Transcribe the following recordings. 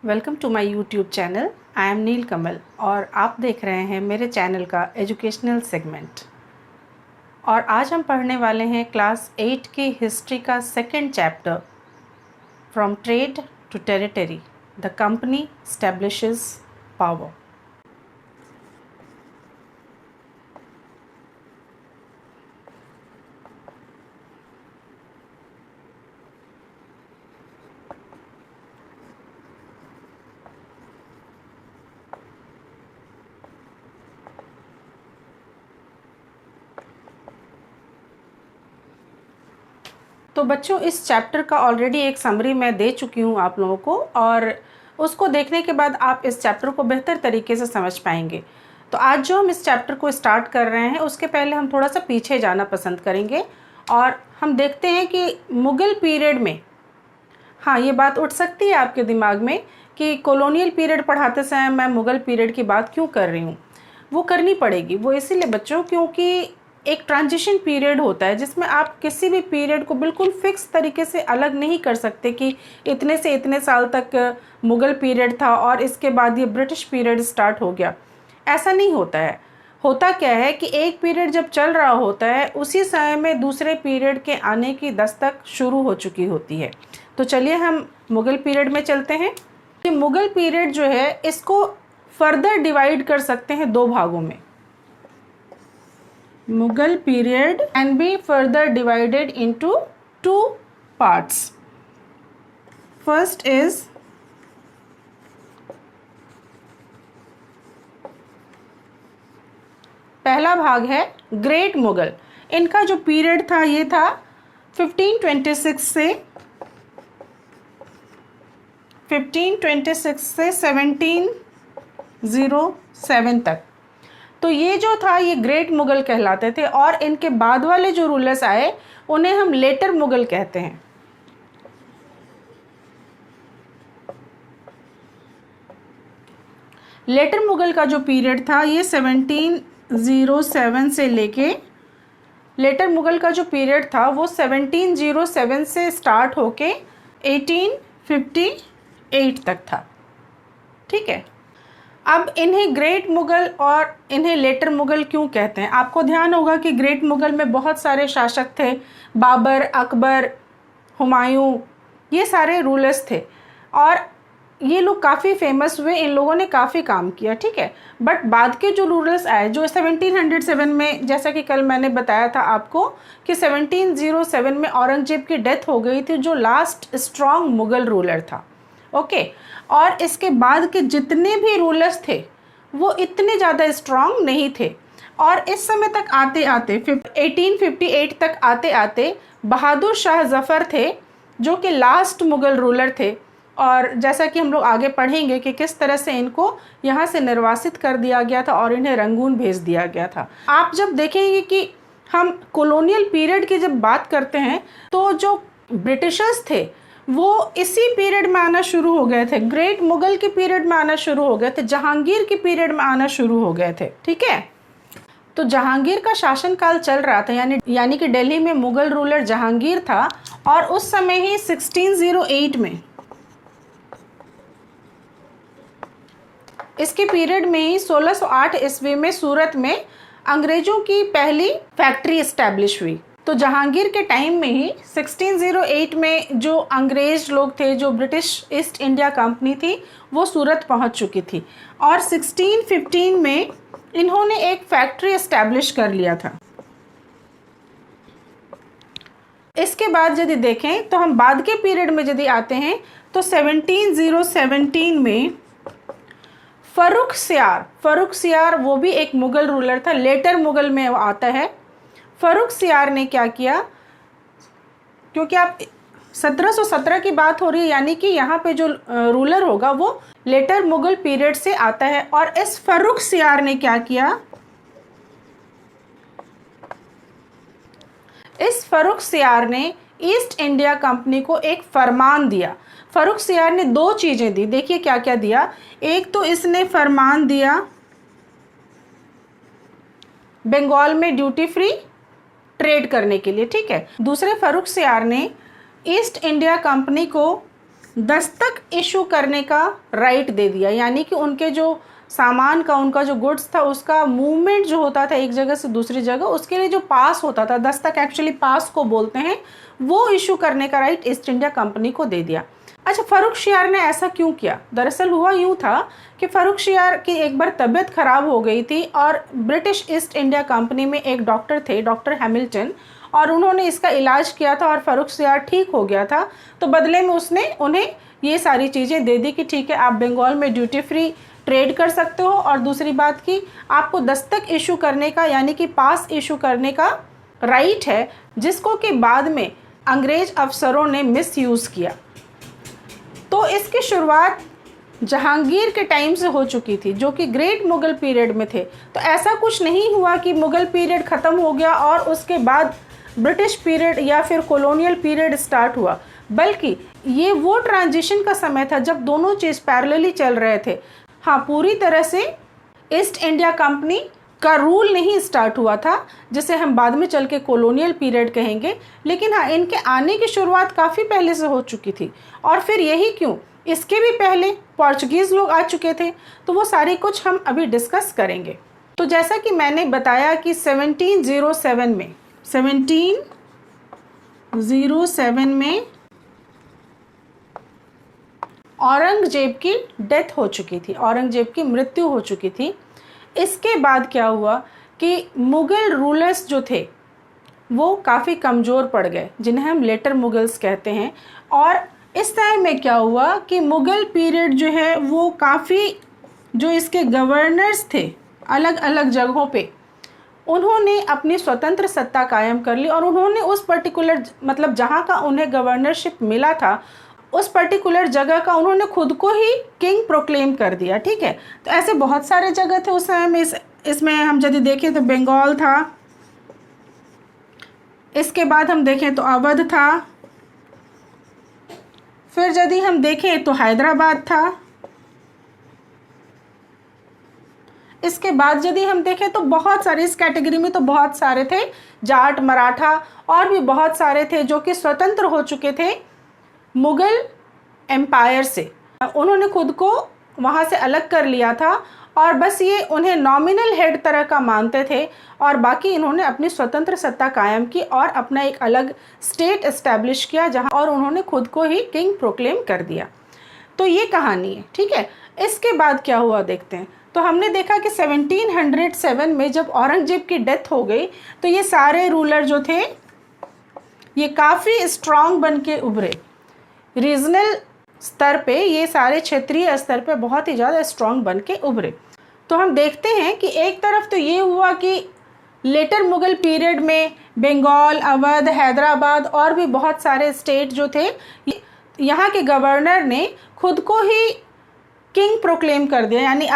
Welcome to my YouTube channel. I am Neel Kamal और आप देख रहे हैं मेरे चैनल का एजुकेशनल सेगमेंट। और आज हम पढ़ने वाले हैं क्लास 8 की हिस्ट्री का second chapter, from trade to territory the company establishes power. तो बच्चों, इस चैप्टर का ऑलरेडी एक समरी मैं दे चुकी हूँ आप लोगों को, और उसको देखने के बाद आप इस चैप्टर को बेहतर तरीके से समझ पाएंगे। तो आज जो हम इस चैप्टर को स्टार्ट कर रहे हैं उसके पहले हम थोड़ा सा पीछे जाना पसंद करेंगे और हम देखते हैं कि मुग़ल पीरियड में, हाँ, ये बात उठ सकती है आपके दिमाग में कि कॉलोनियल पीरियड पढ़ाते समय मैं मुग़ल पीरियड की बात क्यों कर रही हूँ। वो करनी पड़ेगी, वो इसीलिए बच्चों क्योंकि एक ट्रांजिशन पीरियड होता है जिसमें आप किसी भी पीरियड को बिल्कुल फिक्स तरीके से अलग नहीं कर सकते कि इतने से इतने साल तक मुग़ल पीरियड था और इसके बाद ये ब्रिटिश पीरियड स्टार्ट हो गया। ऐसा नहीं होता है। होता क्या है कि एक पीरियड जब चल रहा होता है उसी समय में दूसरे पीरियड के आने की दस्तक शुरू हो चुकी होती है। तो चलिए हम मुग़ल पीरियड में चलते हैं। कि मुग़ल पीरियड जो है इसको फर्दर डिवाइड कर सकते हैं दो भागों में। Mughal period can be further divided into two parts. First is पहला भाग है ग्रेट मुग़ल। इनका जो पीरियड था ये था 1526 से 1707 तक। तो ये जो था ये ग्रेट मुग़ल कहलाते थे और इनके बाद वाले जो रूलर्स आए उन्हें हम लेटर मुग़ल कहते हैं। लेटर मुग़ल का जो पीरियड था ये 1707 से लेके, लेटर मुग़ल का जो पीरियड था वो 1707 से स्टार्ट होके 1858 तक था। ठीक है। अब इन्हें ग्रेट मुग़ल और इन्हें लेटर मुग़ल क्यों कहते हैं? आपको ध्यान होगा कि ग्रेट मुग़ल में बहुत सारे शासक थे, बाबर, अकबर, हुमायूं, ये सारे रूलर्स थे और ये लोग काफ़ी फेमस हुए, इन लोगों ने काफ़ी काम किया। ठीक है। बट बाद के जो रूलर्स आए जो 1707 में, जैसा कि कल मैंने बताया था आपको कि 1707 में औरंगजेब की डेथ हो गई थी जो लास्ट स्ट्रॉन्ग मुग़ल रूलर था। ओके। और इसके बाद के जितने भी रूलर्स थे वो इतने ज़्यादा स्ट्रॉन्ग नहीं थे और इस समय तक आते आते 1858 तक आते आते बहादुर शाह जफ़र थे जो कि लास्ट मुग़ल रूलर थे। और जैसा कि हम लोग आगे पढ़ेंगे कि किस तरह से इनको यहाँ से निर्वासित कर दिया गया था और इन्हें रंगून भेज दिया गया था। आप जब देखेंगे कि हम कॉलोनियल पीरियड की जब बात करते हैं तो जो ब्रिटिशर्स थे वो इसी पीरियड में आना शुरू हो गए थे, ग्रेट मुग़ल के पीरियड में आना शुरू हो गए थे, जहांगीर के पीरियड में आना शुरू हो गए थे। ठीक है। तो जहांगीर का शासनकाल चल रहा था, यानी कि दिल्ली में मुग़ल रूलर जहांगीर था और उस समय ही 1608 में, इसके पीरियड में ही 1608 ईस्वी में सूरत में अंग्रेजों की पहली फैक्ट्री एस्टैब्लिश हुई। तो जहांगीर के टाइम में ही 1608 में जो अंग्रेज लोग थे, जो ब्रिटिश ईस्ट इंडिया कंपनी थी, वो सूरत पहुंच चुकी थी और 1615 में इन्होंने एक फैक्ट्री एस्टैब्लिश कर लिया था। इसके बाद यदि देखें तो हम बाद के पीरियड में यदि आते हैं तो 1717 में फ़र्रुख सियार वो भी एक मुग़ल रूलर था, लेटर मुग़ल में वो आता है। फ़र्रुख सियार ने क्या किया, क्योंकि आप 1717 की बात हो रही है यानी कि यहाँ पे जो रूलर होगा वो लेटर मुग़ल पीरियड से आता है। और इस फ़र्रुख सियार ने क्या किया, इस फ़र्रुख सियार ने ईस्ट इंडिया कंपनी को एक फरमान दिया। फ़र्रुख सियार ने दो चीज़ें दी, देखिए क्या क्या दिया। एक तो इसने फरमान दिया बंगाल में ड्यूटी फ्री ट्रेड करने के लिए। ठीक है। दूसरे फ़र्रुख सियार ने ईस्ट इंडिया कंपनी को दस्तक इशू करने का राइट दे दिया, यानी कि उनके जो सामान का, उनका जो गुड्स था, उसका मूवमेंट जो होता था एक जगह से दूसरी जगह, उसके लिए जो पास होता था, दस्तक एक्चुअली पास को बोलते हैं, वो इशू करने का राइट ईस्ट इंडिया कंपनी को दे दिया। अच्छा, फ़र्रुखशियार ने ऐसा क्यों किया? दरअसल हुआ यूँ था कि फ़र्रुखशियार की एक बार तबीयत ख़राब हो गई थी और ब्रिटिश ईस्ट इंडिया कंपनी में एक डॉक्टर थे, डॉक्टर हैमिल्टन, और उन्होंने इसका इलाज किया था और फ़र्रुखशियार ठीक हो गया था। तो बदले में उसने उन्हें ये सारी चीज़ें दे दी कि ठीक है, आप बंगाल में ड्यूटी फ्री ट्रेड कर सकते हो, और दूसरी बात कि आपको दस्तक इशू करने का, यानी कि पास इशू करने का राइट है, जिसको कि बाद में अंग्रेज अफसरों ने मिसयूज़ किया। तो इसकी शुरुआत जहांगीर के टाइम से हो चुकी थी, जो कि ग्रेट मुग़ल पीरियड में थे। तो ऐसा कुछ नहीं हुआ कि मुग़ल पीरियड ख़त्म हो गया और उसके बाद ब्रिटिश पीरियड या फिर कॉलोनियल पीरियड स्टार्ट हुआ, बल्कि ये वो ट्रांजिशन का समय था जब दोनों चीज़ पैरेलली चल रहे थे। हाँ, पूरी तरह से ईस्ट इंडिया कंपनी का रूल नहीं स्टार्ट हुआ था, जिसे हम बाद में चल के कॉलोनियल पीरियड कहेंगे, लेकिन हाँ, इनके आने की शुरुआत काफ़ी पहले से हो चुकी थी। और फिर यही क्यों, इसके भी पहले पोर्चुगीज़ लोग आ चुके थे। तो वो सारी कुछ हम अभी डिस्कस करेंगे। तो जैसा कि मैंने बताया कि 1707 में औरंगजेब की डेथ हो चुकी थी, औरंगजेब की मृत्यु हो चुकी थी। इसके बाद क्या हुआ कि मुग़ल रूलर्स जो थे वो काफ़ी कमज़ोर पड़ गए, जिन्हें हम लेटर मुग़ल्स कहते हैं। और इस टाइम में क्या हुआ कि मुग़ल पीरियड जो है वो काफ़ी, जो इसके गवर्नर्स थे अलग अलग जगहों पे, उन्होंने अपनी स्वतंत्र सत्ता कायम कर ली, और उन्होंने उस पर्टिकुलर, मतलब जहाँ का उन्हें गवर्नरशिप मिला था, उस पर्टिकुलर जगह का उन्होंने खुद को ही किंग प्रोक्लेम कर दिया। ठीक है, तो ऐसे बहुत सारे जगह थे उस समय में। इसमें हम यदि देखें तो बंगाल था, इसके बाद हम देखें तो अवध था, फिर यदि हम देखें तो हैदराबाद था, इसके बाद यदि हम देखें तो बहुत सारे, इस कैटेगरी में तो बहुत सारे थे, जाट, मराठा और भी बहुत सारे थे जो कि स्वतंत्र हो चुके थे मुग़ल एम्पायर से। उन्होंने खुद को वहाँ से अलग कर लिया था और बस ये उन्हें नॉमिनल हेड तरह का मानते थे, और बाकी इन्होंने अपनी स्वतंत्र सत्ता कायम की और अपना एक अलग स्टेट एस्टैब्लिश किया, जहाँ और उन्होंने खुद को ही किंग प्रोक्लेम कर दिया। तो ये कहानी है। ठीक है, इसके बाद क्या हुआ देखते हैं। तो हमने देखा कि 1707 में जब औरंगजेब की डेथ हो गई तो ये सारे रूलर जो थे ये काफ़ी स्ट्रांग बन के उभरे। रीजनल स्तर पे ये सारे क्षेत्रीय स्तर पे बहुत ही ज़्यादा स्ट्रांग बन के उभरे। तो हम देखते हैं कि एक तरफ तो ये हुआ कि लेटर मुग़ल पीरियड में बंगाल, अवध, हैदराबाद और भी बहुत सारे स्टेट जो थे, यहाँ के गवर्नर ने खुद को ही किंग प्रोक्लेम कर दिया। यानी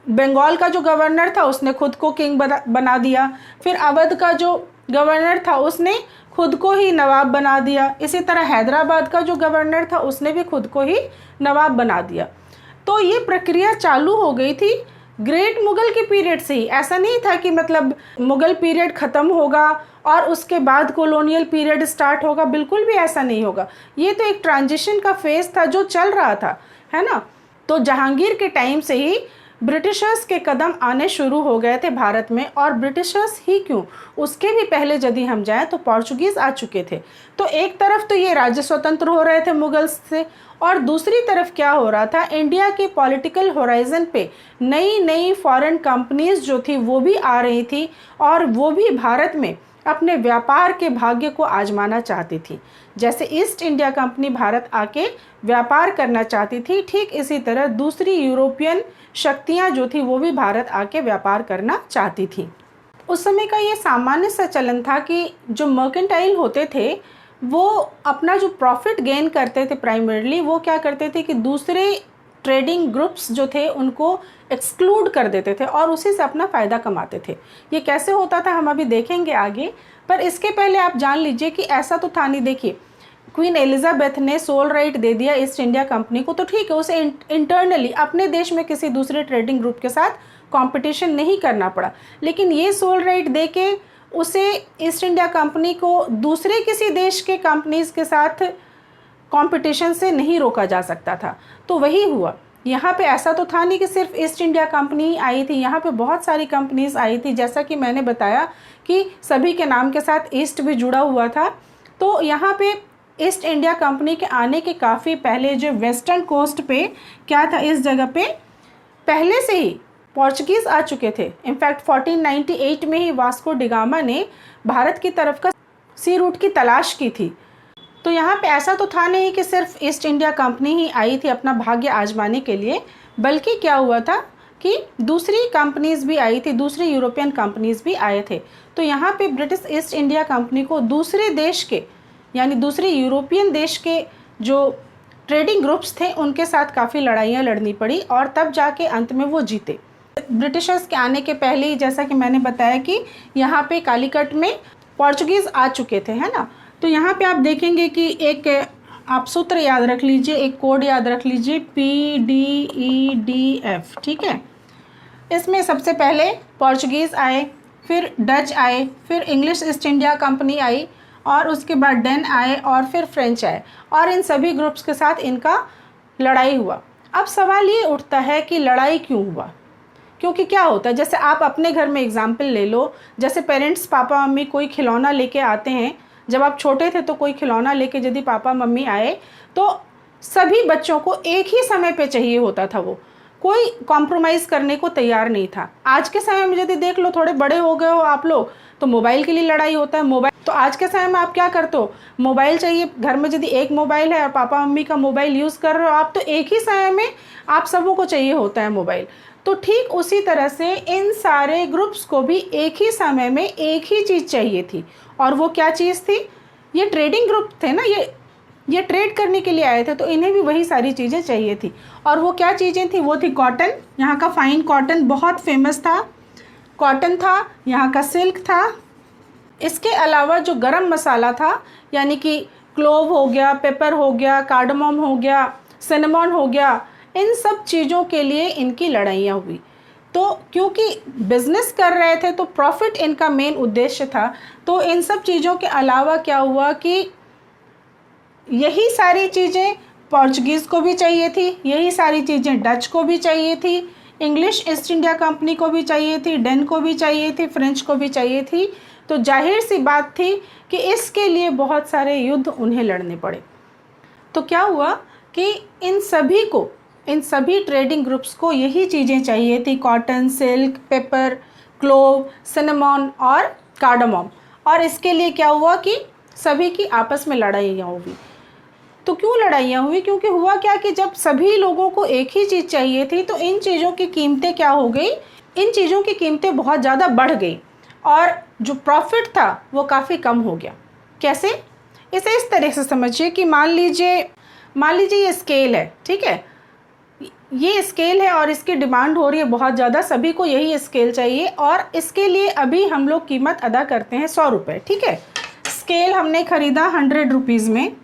बंगाल का जो गवर्नर था उसने खुद को किंग बना दिया, फिर अवध का जो गवर्नर था उसने खुद को ही नवाब बना दिया, इसी तरह हैदराबाद का जो गवर्नर था उसने भी खुद को ही नवाब बना दिया। तो ये प्रक्रिया चालू हो गई थी ग्रेट मुग़ल के पीरियड से ही। ऐसा नहीं था कि मतलब मुग़ल पीरियड ख़त्म होगा और उसके बाद कॉलोनियल पीरियड स्टार्ट होगा, बिल्कुल भी ऐसा नहीं होगा। ये तो एक ट्रांजिशन का फेज़ था जो चल रहा था, है ना। तो जहांगीर के टाइम से ही ब्रिटिशर्स के कदम आने शुरू हो गए थे भारत में, और ब्रिटिशर्स ही क्यों, उसके भी पहले यदि हम जाएं तो पोर्चुगीज़ आ चुके थे। तो एक तरफ तो ये राज्य स्वतंत्र हो रहे थे मुग़ल्स से, और दूसरी तरफ क्या हो रहा था, इंडिया के पॉलिटिकल होराइजन पे नई नई फॉरेन कंपनीज जो थी वो भी आ रही थी, और वो भी भारत में अपने व्यापार के भाग्य को आजमाना चाहती थी। जैसे ईस्ट इंडिया कंपनी भारत आके व्यापार करना चाहती थी, ठीक इसी तरह दूसरी यूरोपियन शक्तियाँ जो थी वो भी भारत आके व्यापार करना चाहती थी। उस समय का ये सामान्य सा चलन था कि जो मर्केंटाइल होते थे वो अपना जो प्रॉफिट गेन करते थे प्राइमरीली, वो क्या करते थे कि दूसरे ट्रेडिंग ग्रुप्स जो थे उनको एक्सक्लूड कर देते थे और उसी से अपना फ़ायदा कमाते थे। ये कैसे होता था हम अभी देखेंगे आगे, पर इसके पहले आप जान लीजिए कि ऐसा तो था नहीं। देखिए, क्वीन एलिजाबेथ ने सोल राइट दे दिया ईस्ट इंडिया कंपनी को, तो ठीक है, उसे इंटरनली अपने देश में किसी दूसरे ट्रेडिंग ग्रुप के साथ कंपटीशन नहीं करना पड़ा, लेकिन ये सोल राइट दे के उसे ईस्ट इंडिया कंपनी को दूसरे किसी देश के कंपनीज के साथ कंपटीशन से नहीं रोका जा सकता था। तो वही हुआ, यहाँ पे ऐसा तो था नहीं कि सिर्फ ईस्ट इंडिया कंपनी आई थी, यहाँ पे बहुत सारी कंपनीज आई थी। जैसा कि मैंने बताया कि सभी के नाम के साथ ईस्ट भी जुड़ा हुआ था। तो यहाँ पे ईस्ट इंडिया कंपनी के आने के काफ़ी पहले जो वेस्टर्न कोस्ट पे क्या था, इस जगह पे पहले से ही पोर्चुगीज़ आ चुके थे। इनफैक्ट 1498 में ही वास्को डिगामा ने भारत की तरफ का सी रूट की तलाश की थी। तो यहाँ पे ऐसा तो था नहीं कि सिर्फ ईस्ट इंडिया कंपनी ही आई थी अपना भाग्य आजमाने के लिए, बल्कि क्या हुआ था कि दूसरी कंपनीज़ भी आई थी, दूसरी यूरोपियन कंपनीज़ भी आए थे। तो यहाँ पे ब्रिटिश ईस्ट इंडिया कंपनी को दूसरे देश के यानी दूसरे यूरोपियन देश के जो ट्रेडिंग ग्रुप्स थे उनके साथ काफ़ी लड़ाइयाँ लड़नी पड़ी और तब जाके अंत में वो जीते। ब्रिटिशर्स के आने के पहले ही जैसा कि मैंने बताया कि यहाँ पे कालीकट में पोर्चुगीज़ आ चुके थे, है ना। तो यहाँ पे आप देखेंगे कि एक आप सूत्र याद रख लीजिए, एक कोड याद रख लीजिए, PDEDF, ठीक है। इसमें सबसे पहले पोर्चुगीज़ आए, फिर डच आए, फिर इंग्लिश ईस्ट इंडिया कंपनी आई, और उसके बाद डेन आए और फिर फ्रेंच आए, और इन सभी ग्रुप्स के साथ इनका लड़ाई हुआ। अब सवाल ये उठता है कि लड़ाई क्यों हुआ, क्योंकि क्या होता है, जैसे आप अपने घर में एग्जाम्पल ले लो, जैसे पेरेंट्स पापा मम्मी कोई खिलौना लेके आते हैं, जब आप छोटे थे तो कोई खिलौना लेके यदि पापा मम्मी आए तो सभी बच्चों को एक ही समय पे चाहिए होता था, वो कोई कॉम्प्रोमाइज़ करने को तैयार नहीं था। आज के समय में यदि देख लो, थोड़े बड़े हो गए हो आप लोग, तो मोबाइल के लिए लड़ाई होता है। मोबाइल तो आज के समय में आप क्या करते हो, मोबाइल चाहिए घर में, यदि एक मोबाइल है और पापा मम्मी का मोबाइल यूज़ कर रहे हो आप, तो एक ही समय में आप सबों को चाहिए होता है मोबाइल। तो ठीक उसी तरह से इन सारे ग्रुप्स को भी एक ही समय में एक ही चीज़ चाहिए थी, और वो क्या चीज़ थी, ये ट्रेडिंग ग्रुप थे ना, ये ट्रेड करने के लिए आए थे, तो इन्हें भी वही सारी चीज़ें चाहिए थी। और वो क्या चीज़ें थी, वो थी कॉटन, यहाँ का फाइन कॉटन बहुत फेमस था, कॉटन था, यहाँ का सिल्क था। इसके अलावा जो गरम मसाला था, यानी कि क्लोव हो गया, पेपर हो गया, कार्डमम हो गया, सिनेमन हो गया, इन सब चीज़ों के लिए इनकी लड़ाइयाँ हुई। तो क्योंकि बिजनेस कर रहे थे तो प्रॉफिट इनका मेन उद्देश्य था। तो इन सब चीज़ों के अलावा क्या हुआ कि यही सारी चीज़ें पोर्चुगीज़ को भी चाहिए थी, यही सारी चीज़ें डच को भी चाहिए थी, इंग्लिश ईस्ट इंडिया कंपनी को भी चाहिए थी, डेन को भी चाहिए थी, फ्रेंच को भी चाहिए थी। तो जाहिर सी बात थी कि इसके लिए बहुत सारे युद्ध उन्हें लड़ने पड़े। तो क्या हुआ कि इन सभी ट्रेडिंग ग्रुप्स को यही चीज़ें चाहिए थी, cotton, silk, paper, clove, cinnamon और कार्डमम। और इसके लिए क्या हुआ कि सभी की आपस में लड़ाइयाँ हुई। तो क्यों लड़ाइयाँ हुई, क्योंकि हुआ क्या कि जब सभी लोगों को एक ही चीज़ चाहिए थी तो इन चीज़ों की कीमतें क्या हो गई, इन चीज़ों की कीमतें बहुत ज़्यादा बढ़ गई और जो प्रॉफिट था वो काफ़ी कम हो गया। कैसे, इसे इस तरह से समझिए कि मान लीजिए ये स्केल है, ठीक है, ये स्केल है और इसकी डिमांड हो रही है बहुत ज़्यादा, सभी को यही स्केल चाहिए और इसके लिए अभी हम लोग कीमत अदा करते हैं 100 रुपये, ठीक है। स्केल हमने ख़रीदा 100 रुपीज़ में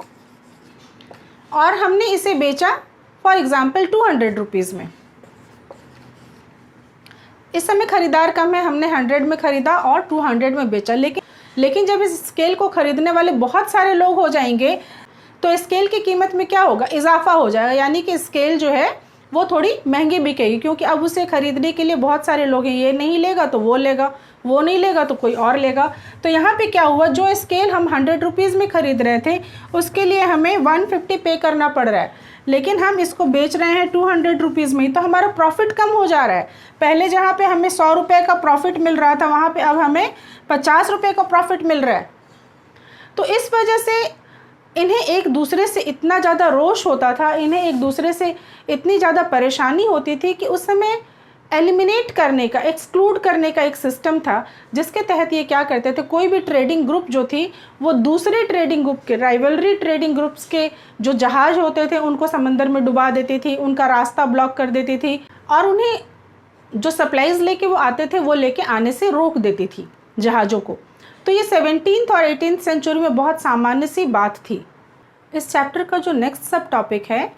और हमने इसे बेचा फॉर एग्ज़ाम्पल 200 रुपीज़ में। इस समय ख़रीदार कम है, हमने 100 में ख़रीदा और 200 में बेचा। लेकिन जब इस स्केल को ख़रीदने वाले बहुत सारे लोग हो जाएंगे तो स्केल की कीमत में क्या होगा, इजाफा हो जाएगा, यानी कि स्केल जो है वो थोड़ी महंगी बिकेगी, क्योंकि अब उसे ख़रीदने के लिए बहुत सारे लोग हैं, ये नहीं लेगा तो वो लेगा, वो नहीं लेगा तो कोई और लेगा। तो यहाँ पे क्या हुआ, जो स्केल हम 100 रुपीज़ में ख़रीद रहे थे उसके लिए हमें 150 पे करना पड़ रहा है, लेकिन हम इसको बेच रहे हैं 200 रुपीज़ में, तो हमारा प्रॉफिट कम हो जा रहा है। पहले जहाँ पे हमें 100 रुपये का प्रॉफिट मिल रहा था वहाँ पे अब हमें 50 रुपये का प्रॉफिट मिल रहा है। तो इस वजह से इन्हें एक दूसरे से इतना ज़्यादा रोष होता था, इन्हें एक दूसरे से इतनी ज़्यादा परेशानी होती थी कि उस समय एलिमिनेट करने का, एक्सक्लूड करने का एक सिस्टम था, जिसके तहत ये क्या करते थे, कोई भी ट्रेडिंग ग्रुप जो थी वो दूसरे ट्रेडिंग ग्रुप के, राइवलरी ट्रेडिंग ग्रुप्स के जो जहाज़ होते थे उनको समंदर में डुबा देती थी, उनका रास्ता ब्लॉक कर देती थी और उन्हें जो सप्लाईज़ लेके वो आते थे वो लेके आने से रोक देती थी जहाज़ों को। तो ये 17th और 18th सेंचुरी में बहुत सामान्य सी बात थी। इस चैप्टर का जो नेक्स्ट सब टॉपिक है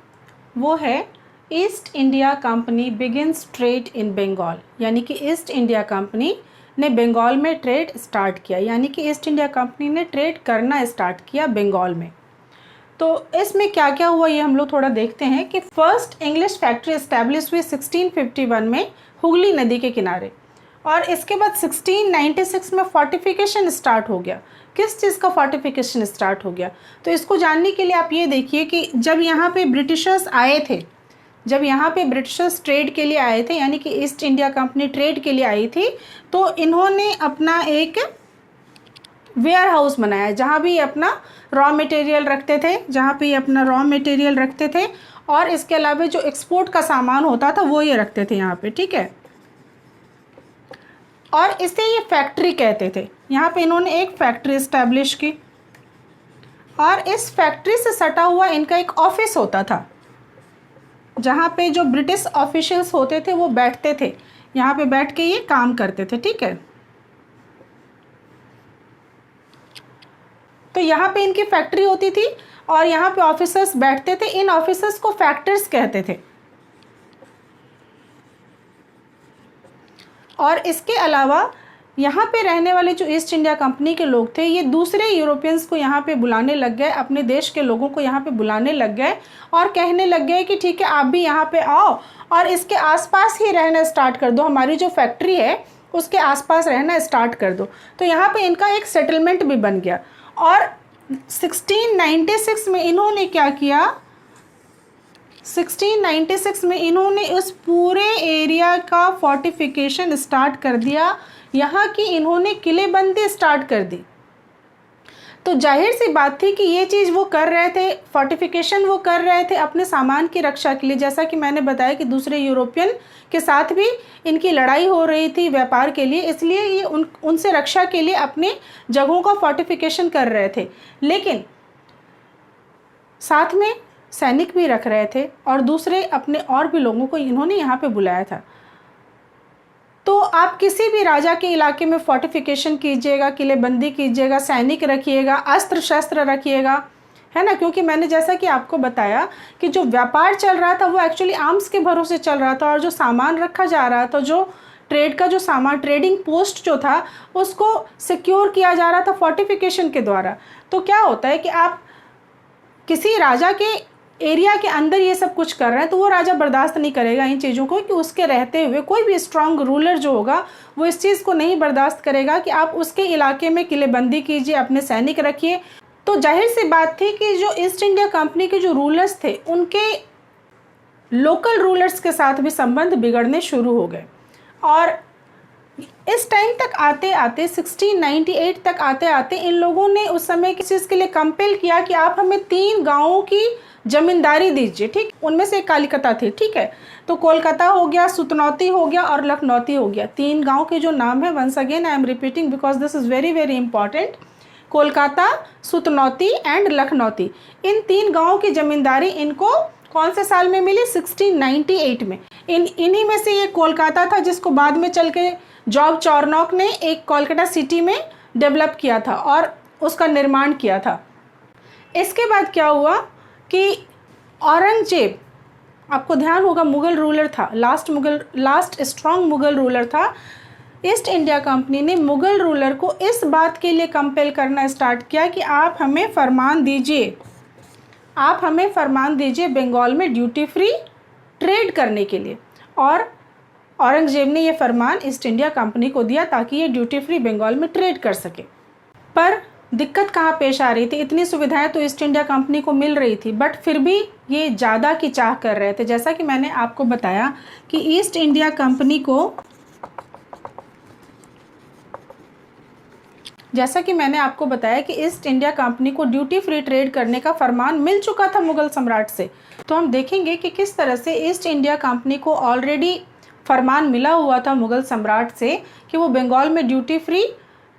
वो है East India Company begins trade in Bengal, यानी कि ईस्ट इंडिया कंपनी ने बंगाल में ट्रेड स्टार्ट किया, यानी कि ईस्ट इंडिया कंपनी ने ट्रेड करना स्टार्ट किया बंगाल में। तो इसमें क्या क्या हुआ ये हम लोग थोड़ा देखते हैं कि फर्स्ट इंग्लिश फैक्ट्री इस्टेब्लिश हुई 1651 में हुगली नदी के किनारे, और इसके बाद 1696 में फोर्टिफिकेशन स्टार्ट हो गया। किस चीज़ का फोर्टिफिकेशन स्टार्ट हो गया? तो इसको जानने के लिए आप ये देखिए कि जब यहाँ पे ब्रिटिशर्स आए थे, जब यहाँ पे ब्रिटिशर्स ट्रेड के लिए आए थे, यानी कि ईस्ट इंडिया कंपनी ट्रेड के लिए आई थी, तो इन्होंने अपना एक वेयर हाउस बनाया जहाँ भी अपना रॉ मटेरियल रखते थे, जहाँ पे अपना रॉ मटेरियल रखते थे, और इसके अलावा जो एक्सपोर्ट का सामान होता था वो ये रखते थे यहाँ पे, ठीक है। और इसे ये फैक्ट्री कहते थे। यहाँ पे इन्होंने एक फैक्ट्री इस्टेब्लिश की, और इस फैक्ट्री से सटा हुआ इनका एक ऑफिस होता था, जहाँ पे जो ब्रिटिश ऑफिशियल्स होते थे वो बैठते थे, यहाँ पे बैठ के ये काम करते थे, ठीक है। तो यहाँ पे इनकी फैक्ट्री होती थी और यहाँ पे ऑफिसर्स बैठते थे। इन ऑफिसर्स को फैक्टर्स कहते थे। और इसके अलावा यहाँ पे रहने वाले जो ईस्ट इंडिया कंपनी के लोग थे, ये दूसरे यूरोपियंस को यहाँ पे बुलाने लग गए, अपने देश के लोगों को यहाँ पे बुलाने लग गए और कहने लग गए कि ठीक है आप भी यहाँ पे आओ और इसके आसपास ही रहना स्टार्ट कर दो, हमारी जो फैक्ट्री है उसके आसपास रहना स्टार्ट कर दो। तो यहाँ पे इनका एक सेटलमेंट भी बन गया। और 1696 में इन्होंने क्या किया, 1696 में इन्होंने उस पूरे एरिया का फोर्टिफिकेशन स्टार्ट कर दिया, यहाँ की इन्होंने किलेबंदी स्टार्ट कर दी। तो जाहिर सी बात थी कि ये चीज़ वो कर रहे थे, फोर्टिफिकेशन वो कर रहे थे अपने सामान की रक्षा के लिए। जैसा कि मैंने बताया कि दूसरे यूरोपियन के साथ भी इनकी लड़ाई हो रही थी व्यापार के लिए, इसलिए ये उनसे रक्षा के लिए अपने जगहों का फोर्टिफिकेशन कर रहे थे, लेकिन साथ में सैनिक भी रख रहे थे और दूसरे अपने और भी लोगों को इन्होंने यहाँ पे बुलाया था। तो आप किसी भी राजा के इलाके में फोर्टिफिकेशन कीजिएगा, किलेबंदी कीजिएगा, सैनिक रखिएगा, अस्त्र शस्त्र रखिएगा, है ना, क्योंकि मैंने जैसा कि आपको बताया कि जो व्यापार चल रहा था वो एक्चुअली आर्म्स के भरोसे चल रहा था, और जो सामान रखा जा रहा था, जो ट्रेड का जो सामान, ट्रेडिंग पोस्ट जो था उसको सिक्योर किया जा रहा था फोर्टिफिकेशन के द्वारा। तो क्या होता है कि आप किसी राजा के एरिया के अंदर ये सब कुछ कर रहे हैं तो वो राजा बर्दाश्त नहीं करेगा इन चीज़ों को, कि उसके रहते हुए कोई भी स्ट्रांग रूलर जो होगा वो इस चीज़ को नहीं बर्दाश्त करेगा कि आप उसके इलाके में किलेबंदी कीजिए, अपने सैनिक रखिए। तो जाहिर सी बात थी कि जो ईस्ट इंडिया कंपनी के जो रूलर्स थे उनके लोकल रूलर्स के साथ भी संबंध बिगड़ने शुरू हो गए। और इस टाइम तक आते आते 1698 तक आते आते इन लोगों ने उस समय किस चीज़ के लिए कंपेल किया कि आप हमें 3 गाँवों की जमींदारी दीजिए, ठीक। उनमें से एक कलकत्ता थी, ठीक है। तो कोलकाता हो गया, सुतनौती हो गया और लखनौती हो गया। 3 गांव के जो नाम है, once again I am repeating because this is very very important, Kolkata, Sutanuti and Lakhnauti. इन 3 गांवों की जमींदारी इनको कौन से साल में मिली? 1698 में। इन्हीं में से ये कोलकाता था जिसको बाद में चल के जॉर्ज चार्नॉक ने एक कोलकाता सिटी में डेवलप किया था और उसका निर्माण किया था। इसके बाद क्या हुआ कि औरंगजेब, आपको ध्यान होगा मुग़ल रूलर था, लास्ट स्ट्रॉन्ग मुग़ल रूलर था। ईस्ट इंडिया कंपनी ने मुग़ल रूलर को इस बात के लिए कंपेल करना स्टार्ट किया कि आप हमें फरमान दीजिए, आप हमें फरमान दीजिए बंगाल में ड्यूटी फ्री ट्रेड करने के लिए। और औरंगजेब ने ये फरमान ईस्ट इंडिया कंपनी को दिया ताकि ये ड्यूटी फ्री बंगाल में ट्रेड कर सके। पर दिक्कत कहाँ पेश आ रही थी? इतनी सुविधाएं तो ईस्ट इंडिया कंपनी को मिल रही थी, बट फिर भी ये ज़्यादा की चाह कर रहे थे। जैसा कि मैंने आपको बताया कि ईस्ट इंडिया कंपनी को ईस्ट इंडिया कंपनी को ड्यूटी फ्री ट्रेड करने का फरमान मिल चुका था मुग़ल सम्राट से। तो हम देखेंगे कि किस तरह से ईस्ट इंडिया कंपनी को ऑलरेडी फरमान मिला हुआ था मुग़ल सम्राट से कि वो बंगाल में ड्यूटी फ्री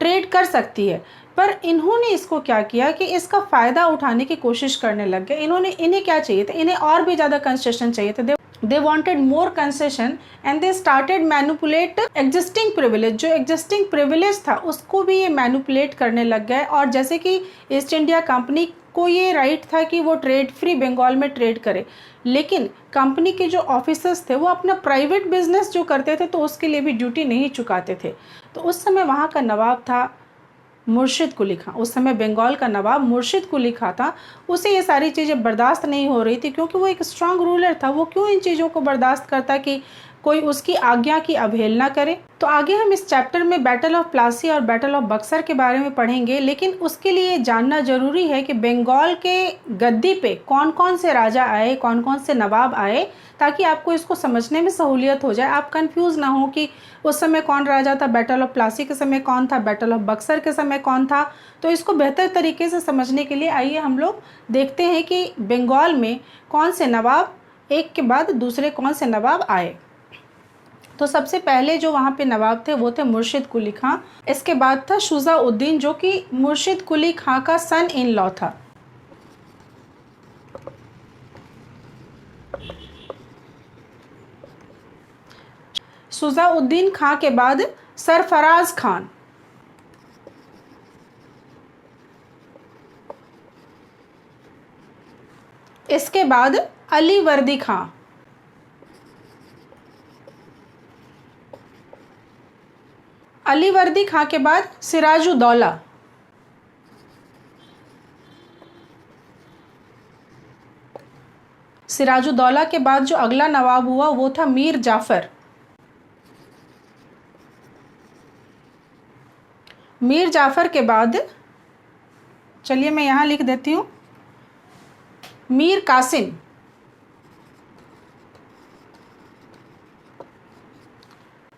ट्रेड कर सकती है। पर इन्होंने इसको क्या किया कि इसका फ़ायदा उठाने की कोशिश करने लग गए। इन्हें क्या चाहिए था? इन्हें और भी ज़्यादा कंसेशन चाहिए थे। They wanted more concession and they started manipulate existing privilege. जो एग्जिस्टिंग प्रिविलेज था उसको भी ये मैनिपुलेट करने लग गए। और जैसे कि ईस्ट इंडिया कंपनी को ये राइट था कि वो ट्रेड फ्री बंगाल में ट्रेड करे, लेकिन कंपनी के जो ऑफिसर्स थे वो अपना प्राइवेट बिजनेस जो करते थे तो उसके लिए भी ड्यूटी नहीं चुकाते थे। तो उस समय वहाँ का नवाब था मुर्शिद कुली खां, उस समय बंगाल का नवाब मुर्शिद कुली खां था। उसे ये सारी चीज़ें बर्दाश्त नहीं हो रही थी, क्योंकि वो एक स्ट्रांग रूलर था। वो क्यों इन चीज़ों को बर्दाश्त करता कि कोई उसकी आज्ञा की अवहेलना करे। तो आगे हम इस चैप्टर में बैटल ऑफ प्लासी और बैटल ऑफ बक्सर के बारे में पढ़ेंगे, लेकिन उसके लिए जानना जरूरी है कि बंगाल के गद्दी पे कौन कौन से राजा आए, कौन कौन से नवाब आए, ताकि आपको इसको समझने में सहूलियत हो जाए। आप कंफ्यूज ना हो कि उस समय कौन राजा था, बैटल ऑफ प्लासी के समय कौन था, बैटल ऑफ बक्सर के समय कौन था। तो इसको बेहतर तरीके से समझने के लिए आइए हम लोग देखते हैं कि बंगाल में कौन से नवाब एक के बाद दूसरे कौन से नवाब आए। तो सबसे पहले जो वहाँ पे नवाब थे वो थे मुर्शिद कुली खां। इसके बाद था शुजा-उद-दीन, जो कि मुर्शिद कुली खां का सन इन लॉ था। शुजा-उद-दीन खां के बाद सरफराज खान, इसके बाद अली वर्दी खां, अली वर्दी खां के बाद सिराजुद्दौला, सिराजुद्दौला के बाद जो अगला नवाब हुआ वो था मीर जाफ़र। मीर जाफ़र के बाद, चलिए मैं यहाँ लिख देती हूँ, मीर कासिम।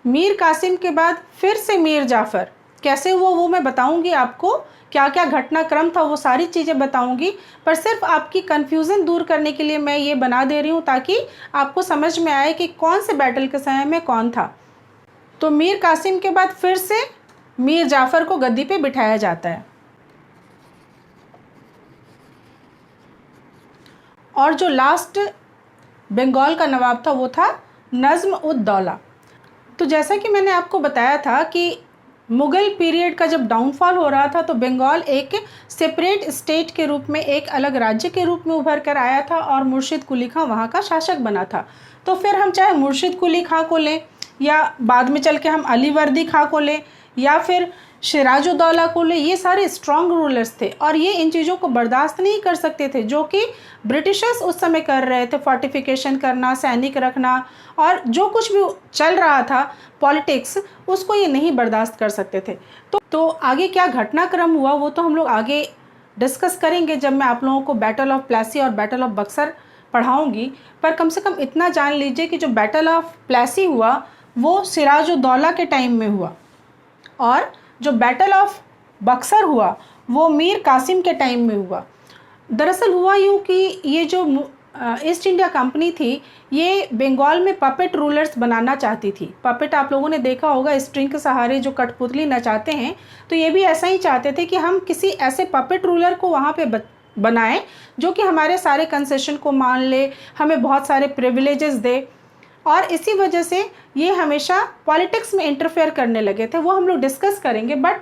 मीर कासिम के बाद फिर से मीर जाफ़र। कैसे हुआ वो मैं बताऊंगी आपको, क्या क्या घटनाक्रम था वो सारी चीज़ें बताऊंगी, पर सिर्फ आपकी कन्फ्यूज़न दूर करने के लिए मैं ये बना दे रही हूँ ताकि आपको समझ में आए कि कौन से बैटल के समय में कौन था। तो मीर कासिम के बाद फिर से मीर जाफ़र को गद्दी पे बिठाया जाता है। और जो लास्ट बंगाल का नवाब था वो था नज़्म-उद-दौला। तो जैसा कि मैंने आपको बताया था कि मुग़ल पीरियड का जब डाउनफॉल हो रहा था तो बंगाल एक सेपरेट स्टेट के रूप में, एक अलग राज्य के रूप में उभर कर आया था और मुर्शिद कुली खां वहाँ का शासक बना था। तो फिर हम चाहे मुर्शिद कुली खां को लें या बाद में चल के हम अली वर्दी खां को लें या फिर सिराजुद्दौला को लें, ये सारे स्ट्रॉन्ग रूलर्स थे और ये इन चीज़ों को बर्दाश्त नहीं कर सकते थे जो कि ब्रिटिशर्स उस समय कर रहे थे। फोर्टिफिकेशन करना, सैनिक रखना और जो कुछ भी चल रहा था पॉलिटिक्स, उसको ये नहीं बर्दाश्त कर सकते थे। तो आगे क्या घटनाक्रम हुआ वो तो हम लोग आगे डिस्कस करेंगे जब मैं आप लोगों को बैटल ऑफ प्लासी और बैटल ऑफ बक्सर पढ़ाऊँगी। पर कम से कम इतना जान लीजिए कि जो बैटल ऑफ प्लासी हुआ वो सिराजुद्दौला के टाइम में हुआ और जो बैटल ऑफ बक्सर हुआ वो मीर कासिम के टाइम में हुआ। दरअसल हुआ यूँ कि ये जो ईस्ट इंडिया कंपनी थी ये बंगाल में पपेट रूलर्स बनाना चाहती थी। पपेट आप लोगों ने देखा होगा, स्ट्रिंग के सहारे जो कठपुतली नचाते हैं, तो ये भी ऐसा ही चाहते थे कि हम किसी ऐसे पपेट रूलर को वहाँ पे बनाएं जो कि हमारे सारे कंसेशन को मान ले, हमें बहुत सारे प्रिविलेजेस दे। और इसी वजह से ये हमेशा पॉलिटिक्स में इंटरफेयर करने लगे थे, वो हम लोग डिस्कस करेंगे। बट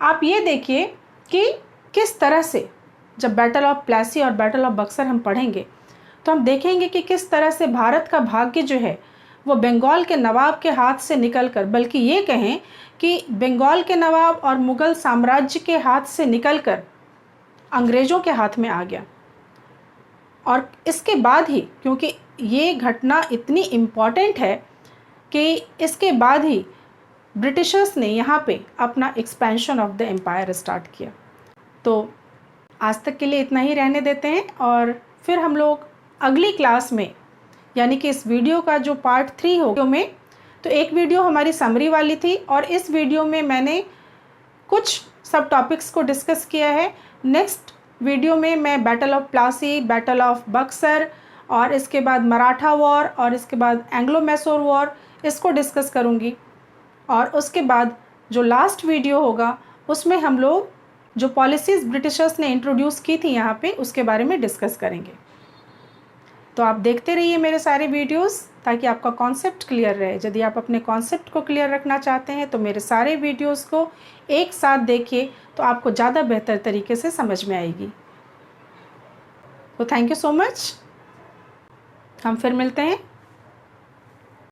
आप ये देखिए कि किस तरह से जब बैटल ऑफ प्लासी और बैटल ऑफ बक्सर हम पढ़ेंगे तो हम देखेंगे कि किस तरह से भारत का भाग्य जो है वो बंगाल के नवाब के हाथ से निकलकर, बल्कि ये कहें कि बंगाल के नवाब और मुग़ल साम्राज्य के हाथ से निकलकर अंग्रेज़ों के हाथ में आ गया। और इसके बाद ही, क्योंकि ये घटना इतनी इम्पॉर्टेंट है कि इसके बाद ही ब्रिटिशर्स ने यहाँ पे अपना expansion of the empire start किया। तो आज तक के लिए इतना ही रहने देते हैं और फिर हम लोग अगली क्लास में, यानी कि इस वीडियो का जो पार्ट 3 होगा में, तो एक वीडियो हमारी समरी वाली थी और इस वीडियो में मैंने कुछ सब टॉपिक्स को डिस्कस किया है। नेक्स्ट वीडियो में मैं battle of Plassey, battle of Buxar और इसके बाद मराठा वॉर और इसके बाद एंग्लो मैसूर वॉर, इसको डिस्कस करूँगी। और उसके बाद जो लास्ट वीडियो होगा उसमें हम लोग जो पॉलिसीज़ ब्रिटिशर्स ने इंट्रोड्यूस की थी यहाँ पे, उसके बारे में डिस्कस करेंगे। तो आप देखते रहिए मेरे सारे वीडियोस ताकि आपका कॉन्सेप्ट क्लियर रहे। यदि आप अपने कॉन्सेप्ट को क्लियर रखना चाहते हैं तो मेरे सारे वीडियोस को एक साथ देखिए तो आपको ज़्यादा बेहतर तरीके से समझ में आएगी। तो थैंक यू सो मच, हम फिर मिलते हैं।